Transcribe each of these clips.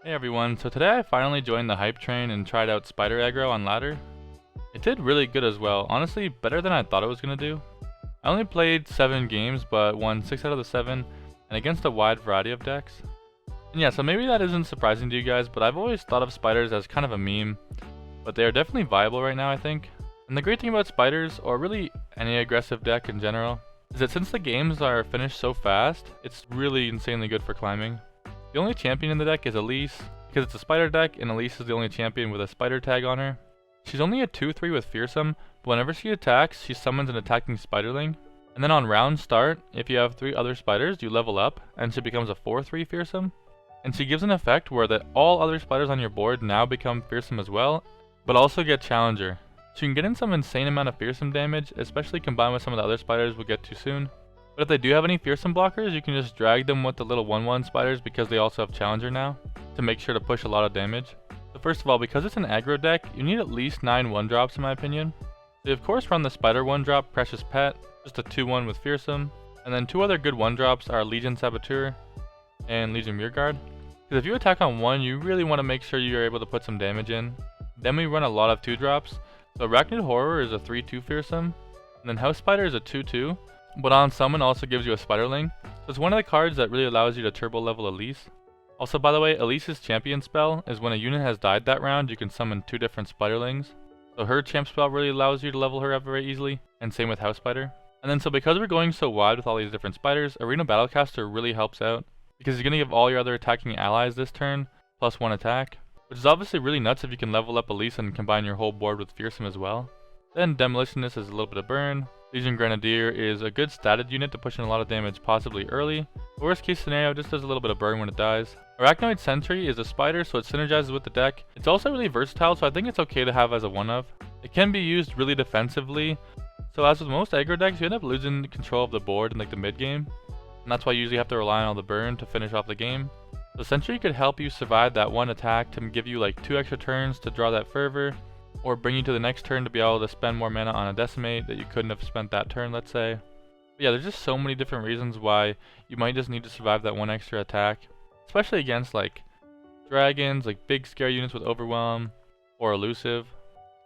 Hey everyone, so today I finally joined the hype train and tried out spider aggro on ladder. It did really good as well, honestly better than I thought it was going to do. I only played 7 games but won 6 out of the 7 and against a wide variety of decks. And yeah, so maybe that isn't surprising to you guys, but I've always thought of spiders as kind of a meme, but they are definitely viable right now I think. And the great thing about spiders, or really any aggressive deck in general, is that since the games are finished so fast, it's really insanely good for climbing. The only champion in the deck is Elise, because it's a spider deck and Elise is the only champion with a spider tag on her. She's only a 2-3 with fearsome, but whenever she attacks, she summons an attacking spiderling. And then on round start, if you have 3 other spiders, you level up, and she becomes a 4-3 fearsome. And she gives an effect where that all other spiders on your board now become fearsome as well, but also get challenger. So you can get in some insane amount of fearsome damage, especially combined with some of the other spiders we'll get to soon. But if they do have any fearsome blockers, you can just drag them with the little 1-1 spiders because they also have challenger now, to make sure to push a lot of damage. So first of all, because it's an aggro deck, you need at least 9 1-drops in my opinion. So you of course run the spider 1-drop Precious Pet, just a 2-1 with fearsome, and then 2 other good 1-drops are Legion Saboteur and Legion Rearguard. Because if you attack on 1, you really want to make sure you're able to put some damage in. Then we run a lot of 2-drops. So Arachnid Horror is a 3-2 fearsome, and then House Spider is a 2-2. But on summon also gives you a spiderling, so it's one of the cards that really allows you to turbo level Elise. Also by the way, Elise's champion spell is when a unit has died that round, you can summon 2 different spiderlings. So her champ spell really allows you to level her up very easily, and same with House Spider. And then so because we're going so wide with all these different spiders, Arena Battlecaster really helps out, because you're going to give all your other attacking allies this turn, plus 1 attack. Which is obviously really nuts if you can level up Elise and combine your whole board with fearsome as well. Then Demolitionist is a little bit of burn. Legion Grenadier is a good statted unit to push in a lot of damage possibly early. The worst case scenario just does a little bit of burn when it dies. Arachnoid Sentry is a spider, so it synergizes with the deck. It's also really versatile, so I think it's okay to have as a 1-of. It can be used really defensively, so as with most aggro decks, you end up losing control of the board in like the mid game. And that's why you usually have to rely on all the burn to finish off the game. So Sentry could help you survive that 1 attack to give you like 2 extra turns to draw that fervor, or bring you to the next turn to be able to spend more mana on a decimate that you couldn't have spent that turn, let's say. But yeah, there's just so many different reasons why you might just need to survive that 1 extra attack, especially against like dragons, like big scare units with overwhelm, or elusive.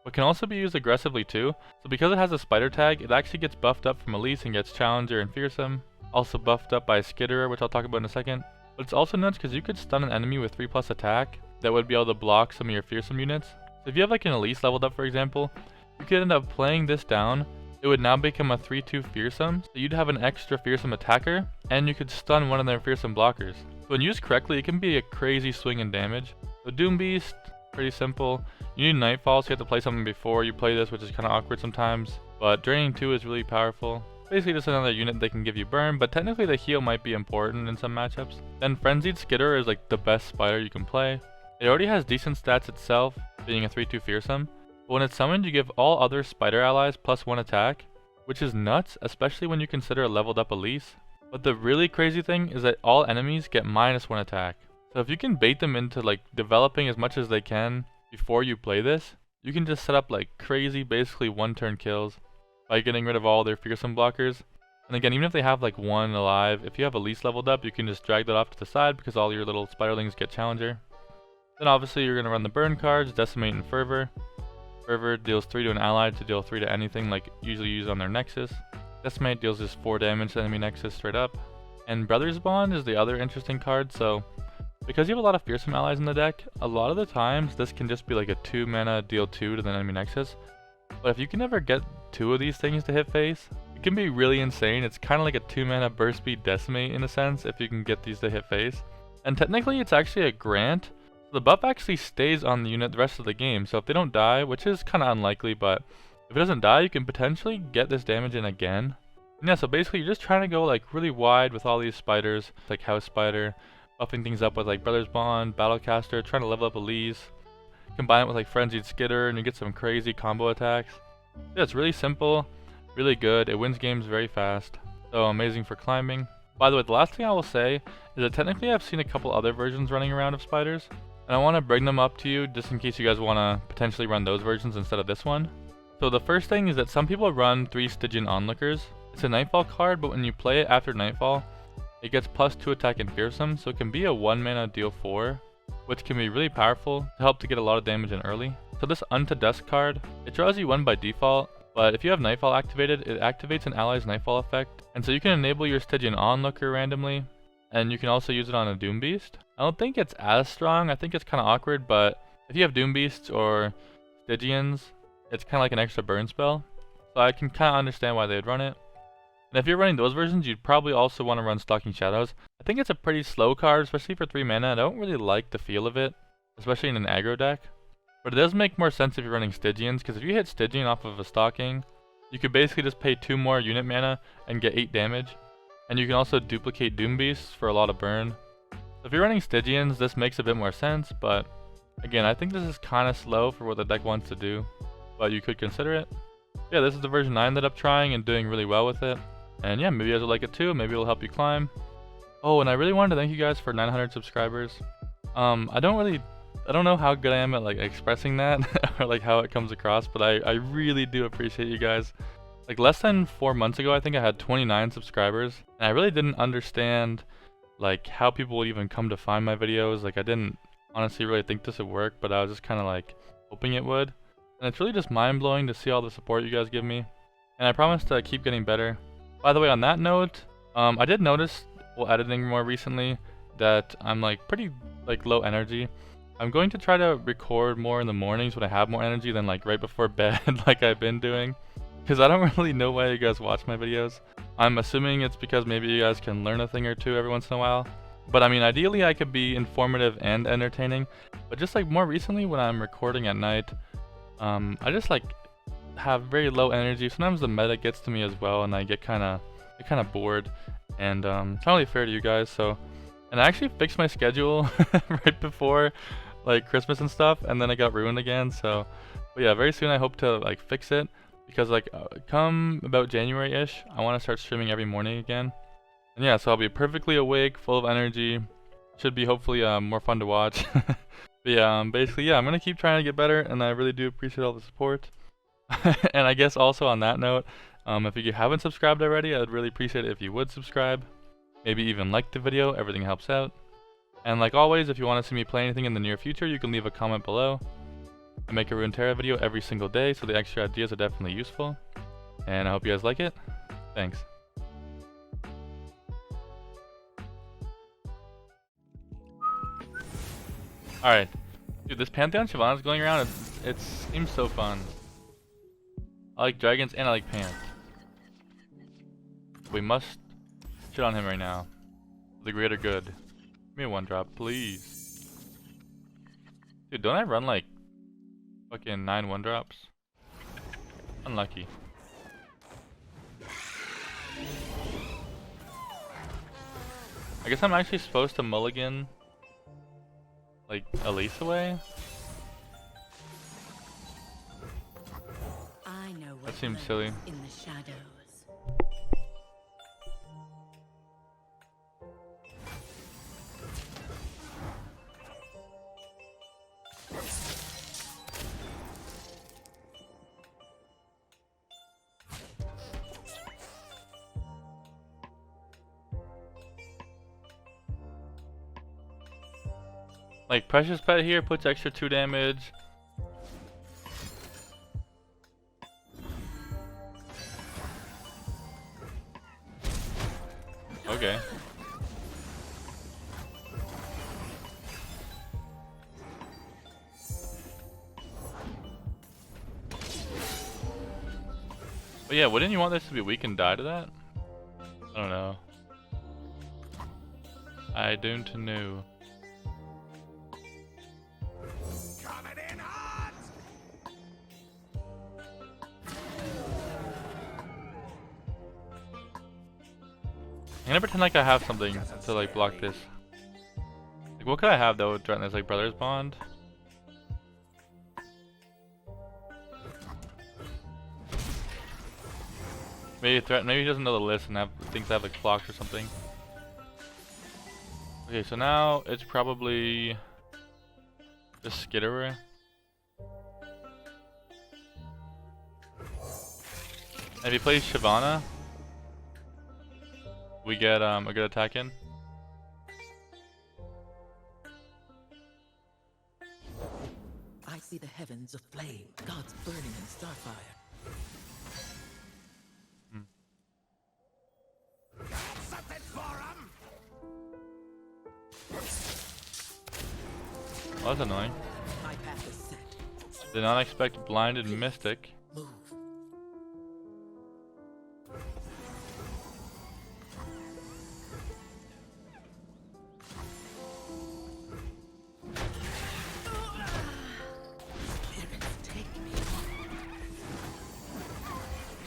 But can also be used aggressively too, so because it has a spider tag, it actually gets buffed up from Elise and gets challenger and fearsome, also buffed up by Skitterer, which I'll talk about in a second. But it's also nuts because you could stun an enemy with 3+ attack that would be able to block some of your fearsome units. So if you have like an Elise leveled up for example, you could end up playing this down. It would now become a 3-2 fearsome, so you'd have an extra fearsome attacker, and you could stun one of their fearsome blockers. So when used correctly, it can be a crazy swing in damage. So Doom Beast, pretty simple. You need Nightfall, so you have to play something before you play this, which is kind of awkward sometimes. But Draining 2 is really powerful. Basically just another unit that can give you burn, but technically the heal might be important in some matchups. Then Frenzied Skitterer is like the best spider you can play. It already has decent stats itself, being a 3-2 fearsome, but when it's summoned you give all other spider allies plus 1 attack, which is nuts, especially when you consider a leveled up Elise. But the really crazy thing is that all enemies get -1 attack. So if you can bait them into like developing as much as they can before you play this, you can just set up like crazy basically 1-turn kills by getting rid of all their fearsome blockers. And again, even if they have like 1 alive, if you have Elise leveled up, you can just drag that off to the side because all your little spiderlings get challenger. Then obviously you're going to run the burn cards, Decimate and Fervor. Fervor deals 3 to an ally to deal 3 to anything like usually used on their Nexus. Decimate deals just 4 damage to enemy Nexus straight up. And Brothers Bond is the other interesting card, so because you have a lot of fearsome allies in the deck, a lot of the times this can just be like a 2 mana deal 2 to the enemy Nexus. But if you can ever get 2 of these things to hit face, it can be really insane. It's kind of like a 2 mana burst speed Decimate in a sense if you can get these to hit face. And technically it's actually a grant. The buff actually stays on the unit the rest of the game, so if they don't die, which is kind of unlikely, but if it doesn't die, you can potentially get this damage in again. And yeah, so basically you're just trying to go like really wide with all these spiders, like House Spider, buffing things up with like Brothers Bond, Battlecaster, trying to level up Elise, combine it with like Frenzied Skitter, and you get some crazy combo attacks. Yeah, it's really simple, really good, it wins games very fast, so amazing for climbing. By the way, the last thing I will say is that technically I've seen a couple other versions running around of spiders, and I want to bring them up to you just in case you guys want to potentially run those versions instead of this one. So the first thing is that some people run 3 Stygian Onlookers. It's a Nightfall card, but when you play it after Nightfall, it gets +2 attack and fearsome, so it can be a 1 mana deal 4. which can be really powerful to help to get a lot of damage in early. So this Unto Dusk card, it draws you 1 by default, but if you have Nightfall activated, it activates an ally's Nightfall effect, and so you can enable your Stygian Onlooker randomly, and you can also use it on a Doom Beast. I don't think it's as strong, I think it's kind of awkward, but if you have Doom Beasts or Stygians, it's kind of like an extra burn spell, so I can kind of understand why they'd run it. And if you're running those versions, you'd probably also want to run Stalking Shadows. I think it's a pretty slow card, especially for 3 mana. I don't really like the feel of it, especially in an aggro deck. But it does make more sense if you're running Stygians, because if you hit Stygian off of a Stalking, you could basically just pay 2 more unit mana and get 8 damage. And you can also duplicate Doom Beasts for a lot of burn. So if you're running Stygians, this makes a bit more sense, but again, I think this is kind of slow for what the deck wants to do, but you could consider it. Yeah, this is the version I ended up trying and doing really well with it. And yeah, maybe you guys will like it too, maybe it'll help you climb. Oh, and I really wanted to thank you guys for 900 subscribers. I don't know how good I am at like expressing that or like how it comes across, but I really do appreciate you guys. Like less than 4 months ago, I think I had 29 subscribers, and I really didn't understand like how people would even come to find my videos. Like I didn't honestly really think this would work, but I was just kind of like hoping it would. And it's really just mind-blowing to see all the support you guys give me, and I promise to keep getting better. By the way, on that note, I did notice while editing more recently that I'm like pretty like low energy. I'm going to try to record more in the mornings when I have more energy than like right before bed like I've been doing, because I don't really know why you guys watch my videos. I'm assuming it's because maybe you guys can learn a thing or two every once in a while. But I mean, ideally I could be informative and entertaining, but just like more recently when I'm recording at night, I just like have very low energy. Sometimes the meta gets to me as well, and I get kind of bored, and it's not really fair to you guys. So, and I actually fixed my schedule right before like Christmas and stuff, and then it got ruined again. So, but yeah, very soon I hope to like fix it, because like come about January-ish, I want to start streaming every morning again. And yeah, so I'll be perfectly awake, full of energy. Should be hopefully more fun to watch. But yeah, basically yeah, I'm gonna keep trying to get better, and I really do appreciate all the support. And I guess also on that note, if you haven't subscribed already, I'd really appreciate it if you would subscribe. Maybe even like the video, everything helps out. And like always, if you want to see me play anything in the near future, you can leave a comment below. I make a Runeterra video every single day, so the extra ideas are definitely useful. And I hope you guys like it. Thanks. Alright. Dude, this Pantheon Shyvana's going around, it seems so fun. I like dragons and I like Pants. We must shit on him right now. For the greater good. Give me a 1-drop, please. Dude, don't I run like fucking 9 1-drops? Unlucky. I guess I'm actually supposed to mulligan like Elise away? That seems silly. In the shadows. Like Precious Pet here puts extra 2 damage. Okay. But yeah, wouldn't you want this to be weak and die to that? I don't know. I don't know. I'm gonna pretend like I have something to like block this. Like what could I have that would threaten this, like Brother's Bond? Maybe he doesn't know the list and thinks I have like blocks or something. Okay, so now it's probably just Skitterer. If he plays Shyvana, we get a good attack in. see the heavens aflame, gods burning in starfire. Well, that's annoying. My path is set. Did not expect blinded mystic. Move.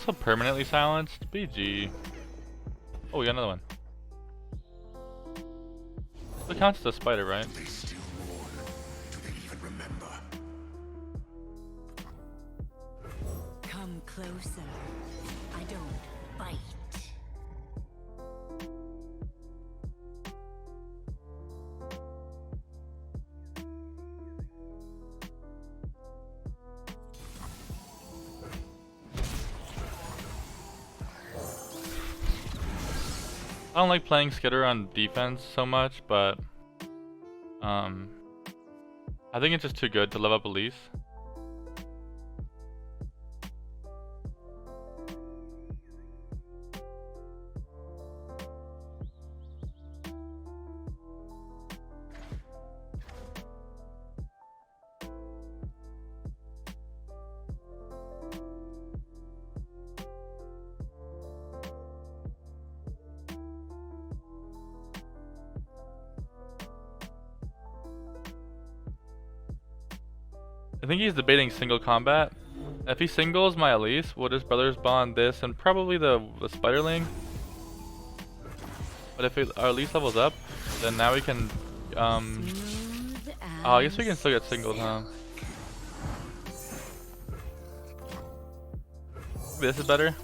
So permanently silenced. BG. Oh, we got another one. It counts as a spider, right? Do they still mourn? Do they even remember? Come closer. I don't bite. I don't like playing Skitter on defense so much, but I think it's just too good to level up Elise. I think he's debating single combat. If he singles my Elise, we'll just brothers bond this and probably the spiderling. But if our Elise levels up, then now we can oh, I guess we can still get singled, huh? This is better.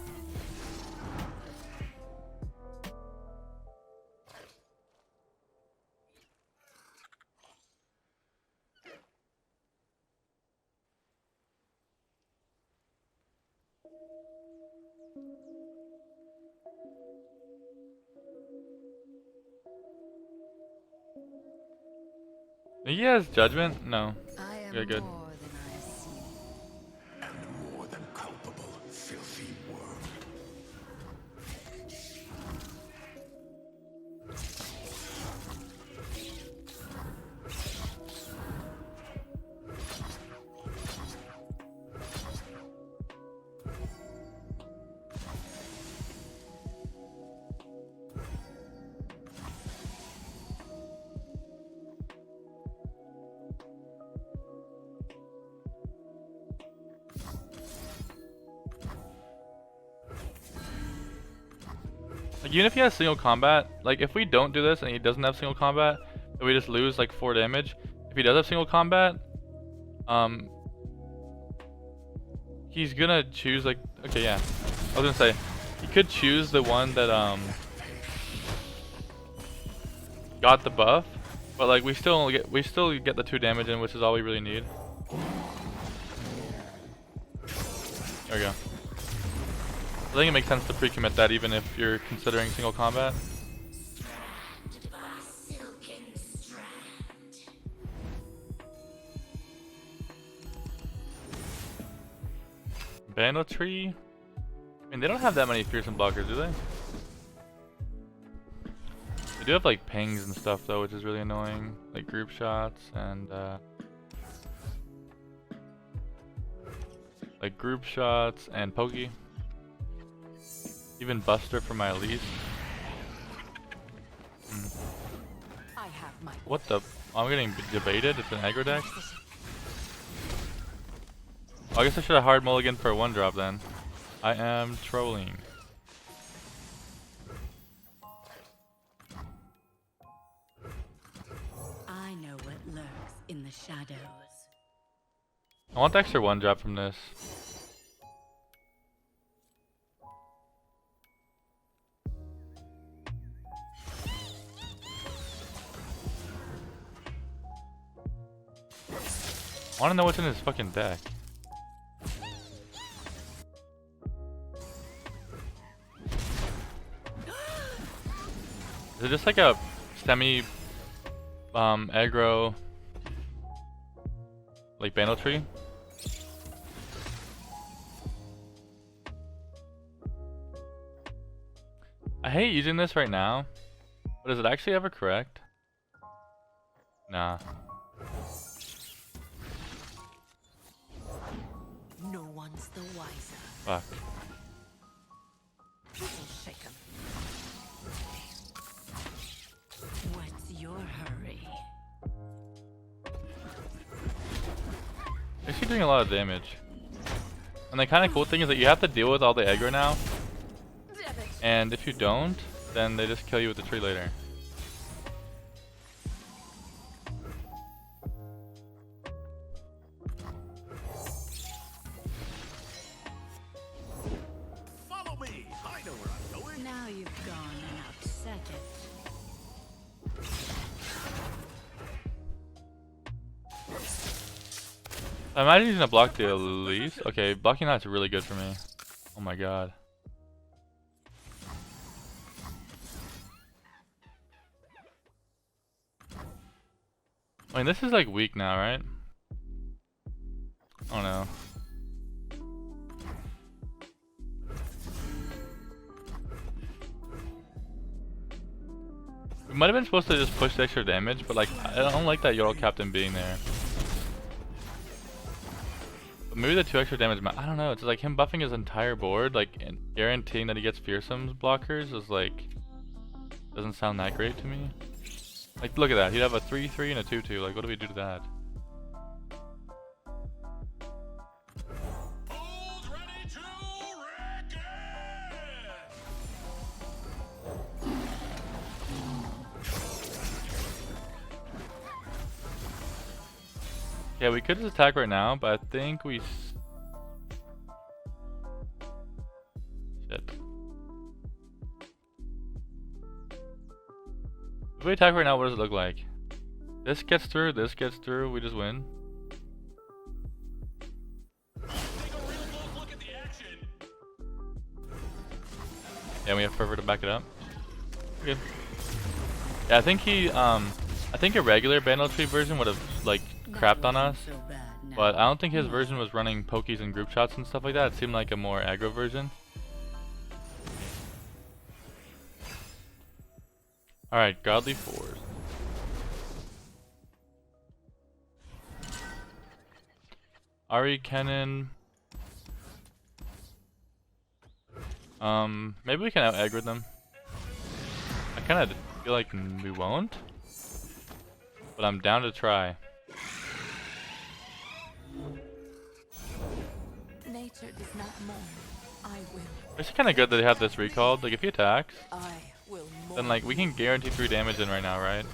He has judgment? No. I am Okay, good. more than I see. And more than culpable, filthy worm. Like, even if he has single combat, like if we don't do this and he doesn't have single combat, then we just lose like 4 damage. If he does have single combat, he's gonna choose like, okay, yeah. I was gonna say, he could choose the one that got the buff, but like we still get the 2 damage in, which is all we really need. There we go. I think it makes sense to pre-commit that even if you're considering single combat. Bandle tree? I mean, they don't have that many fearsome blockers, do they? They do have like pings and stuff though, which is really annoying. Like group shots and like group shots and pokey. Even Buster for my Elise. I have my What the? I'm getting debated. It's an aggro deck. Oh, I guess I should have hard mulligan for a 1-drop then. I am trolling. I know what lurks in the shadows. I want the extra 1-drop from this. I want to know what's in his fucking deck. Is it just like a semi aggro like Bandle tree. I hate using this right now, but is it actually ever correct? Nah. No one's the wiser. Fuck. This'll shake 'em. What's your hurry? They're actually doing a lot of damage. And the kind of cool thing is that you have to deal with all the aggro now. And if you don't, then they just kill you with the tree later. Follow me. I know where I'm going. Now you've gone and upset it. I might be using a block the Elise. Okay, blocking that's really good for me. Oh my god. I mean, this is like weak now, right? Oh no. We might have been supposed to just push the extra damage, but like, I don't like that Yordle Captain being there. But maybe the 2 extra damage, I don't know, it's like him buffing his entire board, like, and guaranteeing that he gets fearsomes blockers is like, doesn't sound that great to me. Like, look at that. He'd have a 3-3 and a 2-2. Like, what do we do to that? Hold ready to wreck it! Yeah, we could just attack right now, but I think we... Shit. If we attack right now, what does it look like? This gets through, we just win. Take a real close look at the action. Yeah, we have Fervor to back it up. Good. Yeah, I think he, I think a regular Bandle tree version would have, like, crapped on us. So bad now. But I don't think his version was running pokies and group shots and stuff like that. It seemed like a more aggro version. Alright, Godly Force. Ahri, Kennen. Maybe we can out aggro them. I kinda feel like we won't. But I'm down to try. Nature does not mourn. I will. It's kinda good that they have this recalled. Like if he attacks, I will mourn. then like we can guarantee 3 damage in right now, right?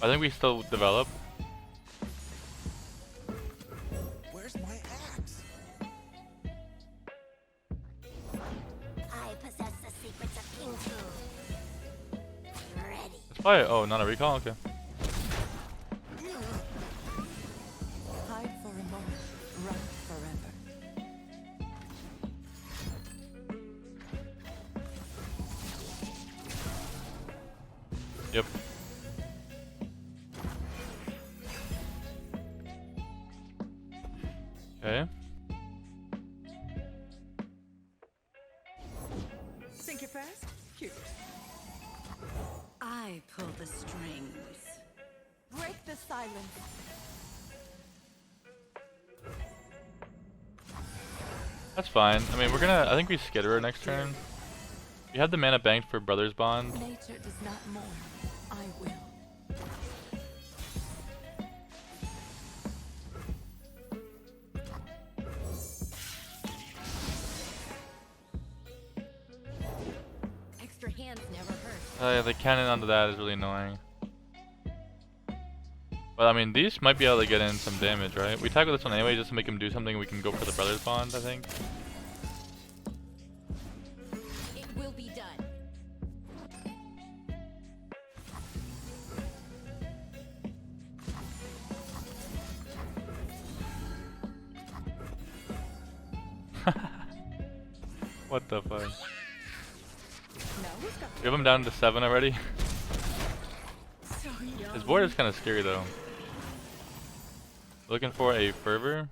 I think we still develop. Where's my axe? I possess the secrets of King Fu. Ready. It's probably, oh, not a recall? Okay. Hide for a moment. Run forever. Yep. Okay. Think you're fast? Cute. I pull the strings. Break the silence. That's fine. I mean, we're gonna, I think we skitter her next turn. We have the mana banked for Brothers Bond. Nature does not mourn. I will. Extra hands never hurt. Yeah, the cannon onto that is really annoying. But I mean, these might be able to get in some damage, right? We tackle this one anyway just to make him do something. We can go for the Brothers Bond, I think. It will be done. What the fuck? Now who's got We have him down to 7 already. so young? His board is kind of scary though. Looking for a fervor.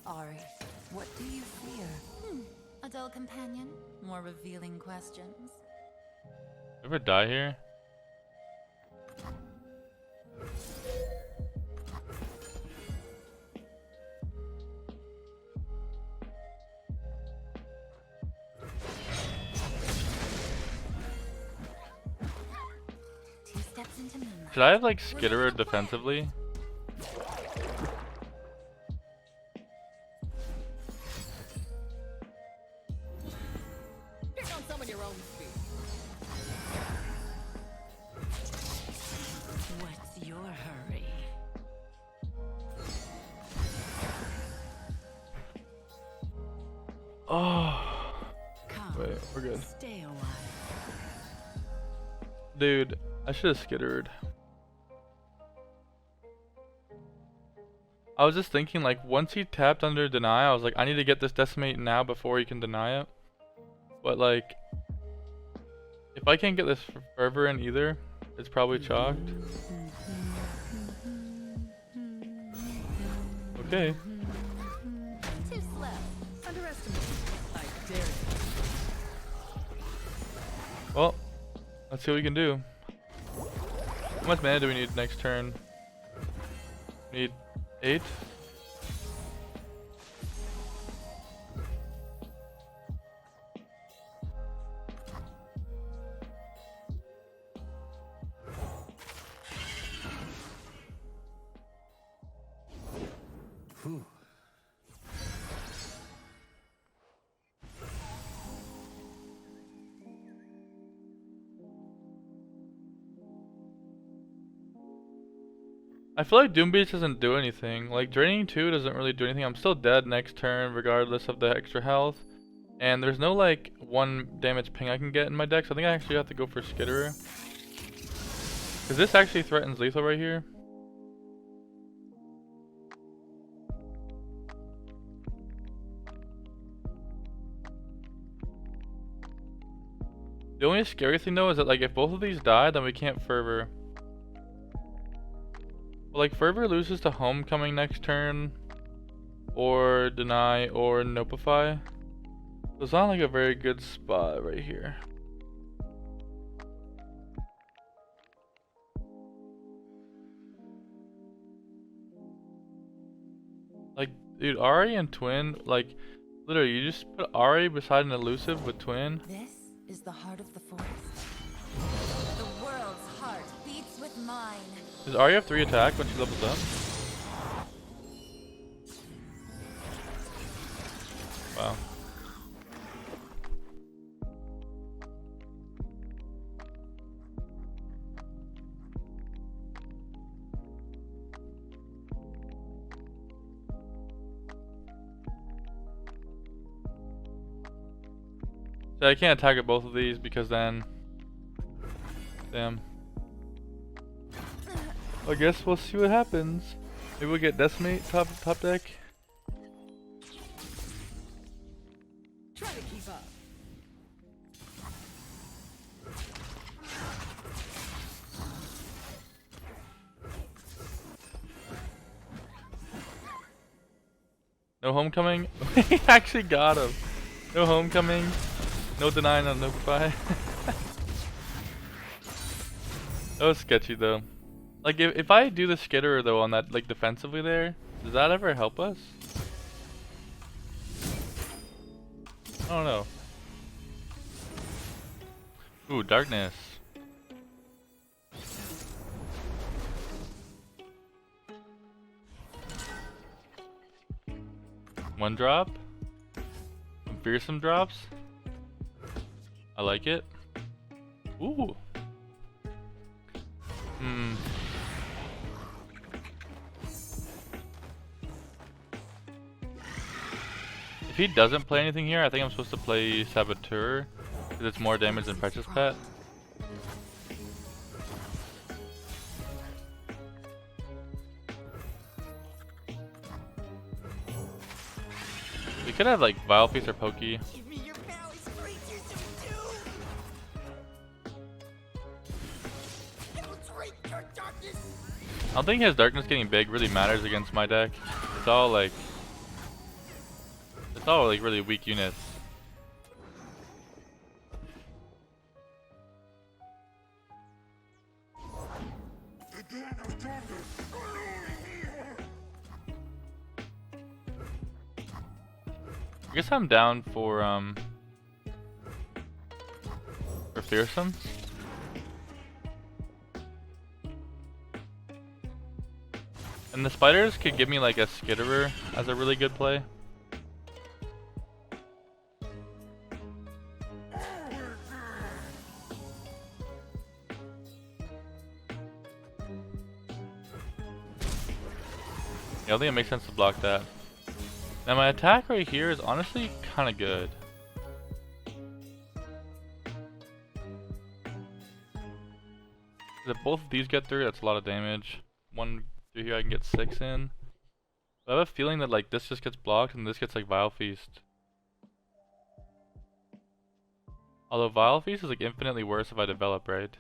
Ahri, what do you fear? A dull companion? More revealing questions? Ever die here? Two steps into moonlight. Should I have like skittered defensively? Pick on some of your own speed. What's your hurry? Oh, Come, wait, we're good. stay a while. Dude, I should have skittered. I was just thinking, like, once he tapped under deny, I was like, I need to get this decimate now before he can deny it. But, like, if I can't get this fervor in either, it's probably chalked. Okay. Too slow. Underestimate. I dare you. Well, let's see what we can do. How much mana do we need next turn? We need 8. Whew. I feel like Doom Beast doesn't do anything. Like, draining 2 doesn't really do anything. I'm still dead next turn regardless of the extra health. And there's no like 1 damage ping I can get in my deck, so I think I actually have to go for Skitterer. Because this actually threatens lethal right here. The only scary thing though is that like if both of these die, then we can't Fervor. But like Fervor loses to Homecoming next turn, or Deny, or Nopify. So it's not like a very good spot right here. Like, dude, Ahri and Twin, like, literally, you just put Ahri beside an elusive with Twin. This is the heart of the forest. The world's heart beats with mine. Does Ahri have 3 attack when she levels up? Wow. So I can't attack at both of these because then, damn. I guess we'll see what happens. Maybe we'll get Decimate top deck. Try to keep up. No Homecoming. We actually got him. No Homecoming. No Deny, no Notify. That was sketchy though. Like if I do the Skitterer though on that like defensively there, does that ever help us? I don't know. Ooh, Darkness. One drop. Some fearsome drops. I like it. Ooh. If he doesn't play anything here, I think I'm supposed to play Saboteur, because it's more damage than Precious Pet. We could have like Vile Feast or Pokey. Give me your Valley Springs, you're so too. It'll don't think his darkness getting big really matters against my deck. It's all like really weak units. I guess I'm down for fearsomes. And the spiders could give me like a skitterer as a really good play. Yeah, I think it makes sense to block that. Now my attack right here is honestly kind of good. If both of these get through, that's a lot of damage. One through here I can get 6 in. But I have a feeling that like this just gets blocked and this gets like Vile Feast. Although Vile Feast is like infinitely worse if I develop, right?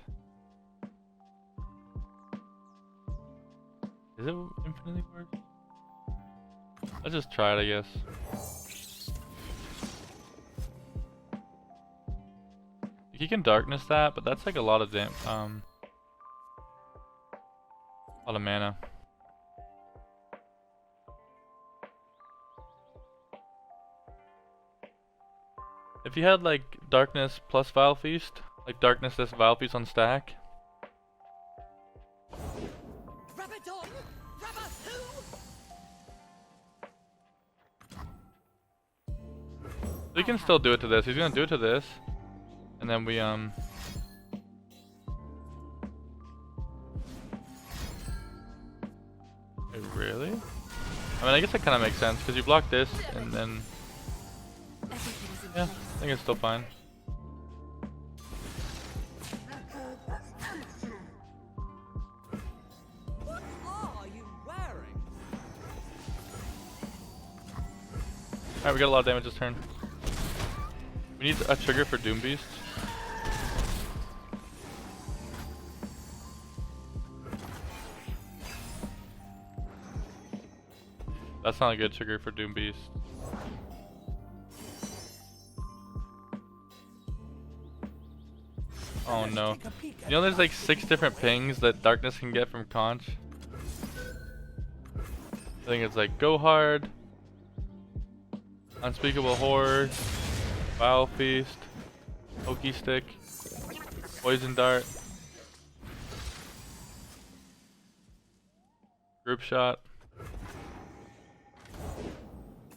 Is it infinitely worse? Let's just try it, I guess. He can darkness that, but that's like a lot of a lot of mana. If you had like darkness plus Vile Feast, like darkness this Vile Feast on stack. So he can still do it to this. He's gonna do it to this, and then we Wait, really? I mean, I guess that kind of makes sense because you block this, and then yeah, I think it's still fine. What are you wearing? Alright, we got a lot of damage this turn. We need a trigger for Doom Beast. That's not a good trigger for Doom Beast. Oh no. You know there's like 6 different pings that darkness can get from Conch? I think it's like Go Hard, Unspeakable Horror, Vile Feast, Pokey Stick, Poison Dart, Group Shot.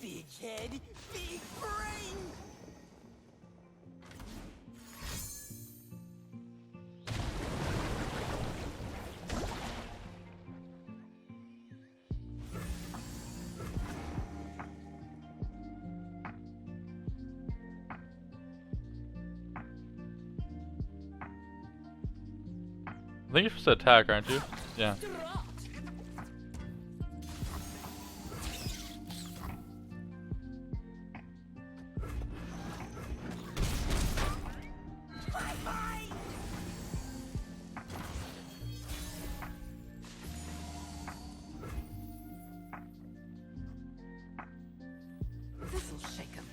Big head, big brain. I think you're supposed to attack, aren't you? Yeah. This'll shake him.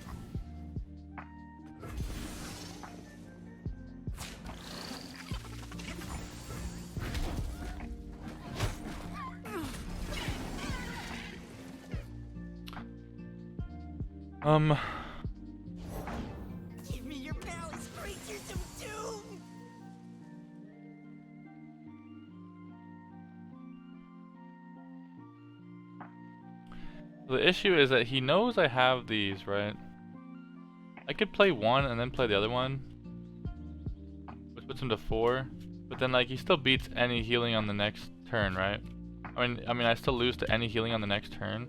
Give me your palace creatures of doom. The issue is that he knows I have these, right? I could play one and then play the other one, which puts him to 4. But then like he still beats any healing on the next turn, right? I mean I still lose to any healing on the next turn.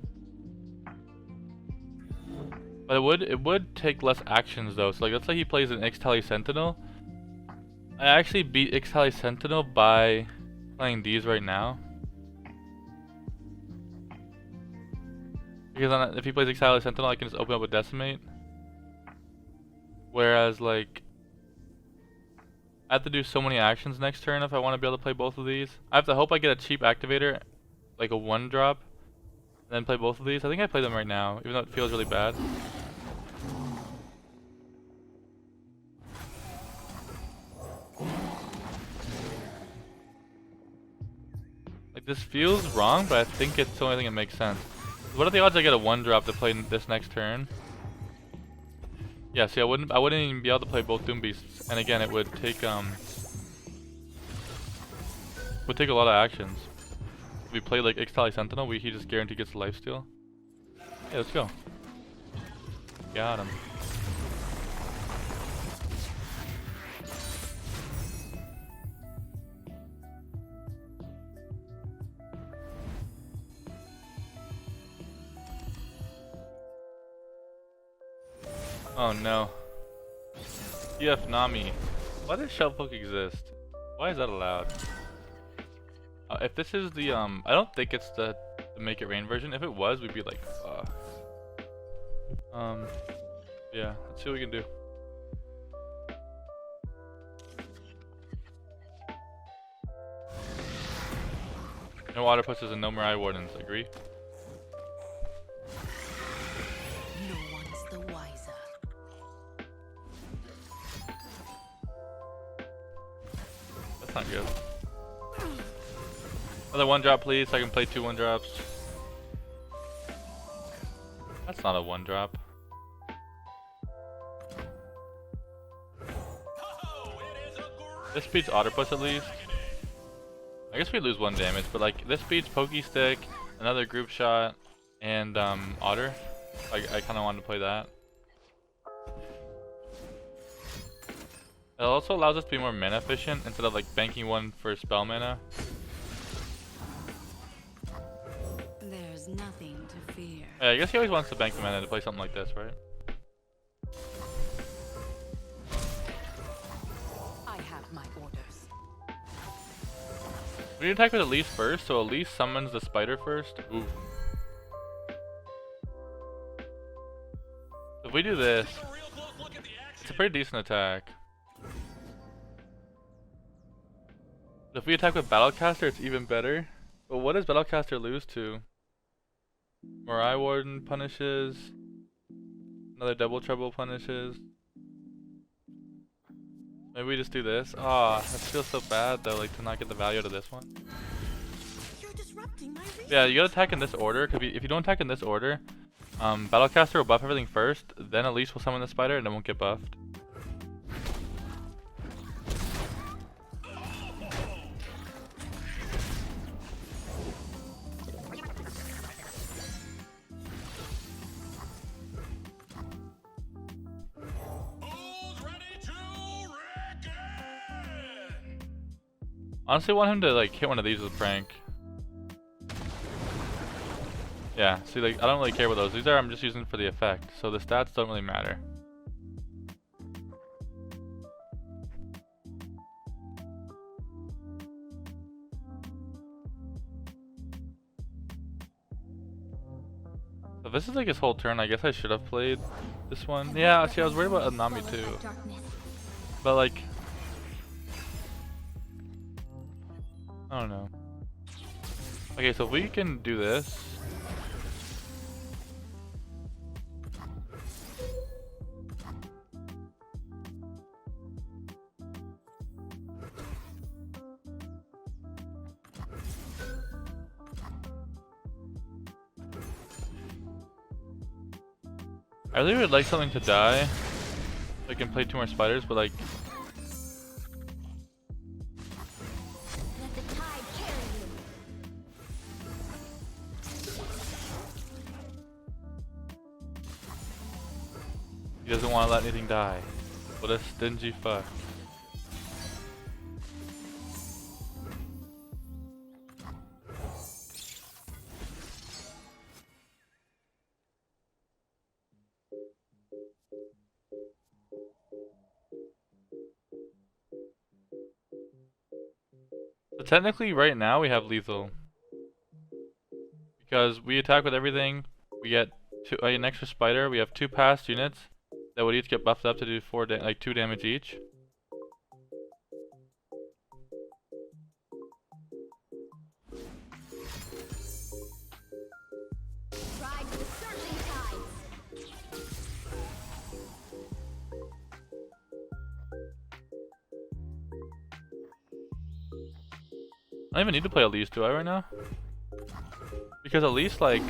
But it would take less actions though. So like let's say he plays an Ixtali Sentinel. I actually beat Ixtali Sentinel by playing these right now. Because if he plays Ixtali Sentinel, I can just open up with Decimate. Whereas like I have to do so many actions next turn if I want to be able to play both of these. I have to hope I get a cheap activator, like a 1-drop, and then play both of these. I think I play them right now, even though it feels really bad. Like, this feels wrong, but I think it's the only thing that makes sense. What are the odds I get a 1-drop to play this next turn? Yeah, see, I wouldn't even be able to play both Doom Beasts, and again, it would take a lot of actions. If we play like Ixtali Sentinel, he just guaranteed gets the lifesteal. Yeah, let's go. Got him. Oh no. TF Nami. Why does Shellfolk exist? Why is that allowed? If this is the I don't think it's the Make It Rain version. If it was, we'd be like, yeah. Let's see what we can do. No water pushes and no Mirai Wardens. Agree? No one's the wiser. That's not good. Another 1-drop, please, so I can play 2 1-drops. That's not a 1-drop. This beats Otter Puss at least. I guess we lose 1 damage, but like this beats Pokey Stick, another group shot, and Otter. I kind of wanted to play that. It also allows us to be more mana efficient instead of like banking 1 for spell mana. There's nothing to fear. Yeah, I guess he always wants to bank the mana to play something like this, right? I have my orders. We need to attack with Elise first, so Elise summons the spider first. Ooh. If we do this, it's a pretty decent attack. If we attack with Battlecaster, it's even better. But what does Battlecaster lose to? Mirai Warden punishes. Another Double Trouble punishes. Maybe we just do this. Ah, that feels so bad though, like to not get the value out of this one. You're disrupting my research. Yeah, you gotta attack in this order, because if you don't attack in this order, Battlecaster will buff everything first, then Elise will summon the spider and it won't get buffed. Honestly, I want him to like hit one of these with a prank. Yeah, see, like I don't really care about those. These are I'm just using for the effect, so the stats don't really matter. So this is like his whole turn. I guess I should have played this one. Yeah, see, I was worried about Nami too, but like, I don't know. Okay, so if we can do this. I really would like something to die so I can play 2 more spiders, but like, Let the tide carry you. he doesn't want to let anything die. What a stingy fuck. So technically right now we have lethal. Because we attack with everything, we get an extra spider, we have 2 past units that would each get buffed up to do 2 damage each. don't even need to play Elise, do I right now? Because Elise like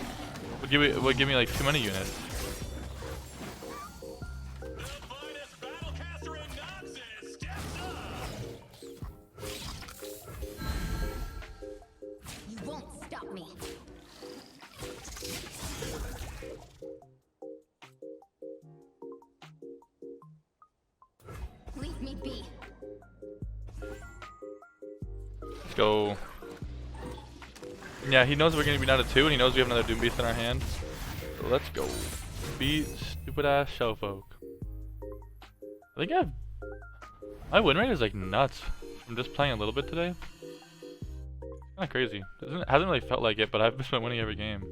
would give me like too many units. You won't stop me. Leave me be. Let's go. Yeah, he knows we're gonna be down to 2, and he knows we have another Doom Beast in our hand. So let's go. Beat stupid ass Shellfolk. I think my win rate is like nuts. I'm just playing a little bit today. Kinda crazy. Hasn't really felt like it, but I've just been winning every game.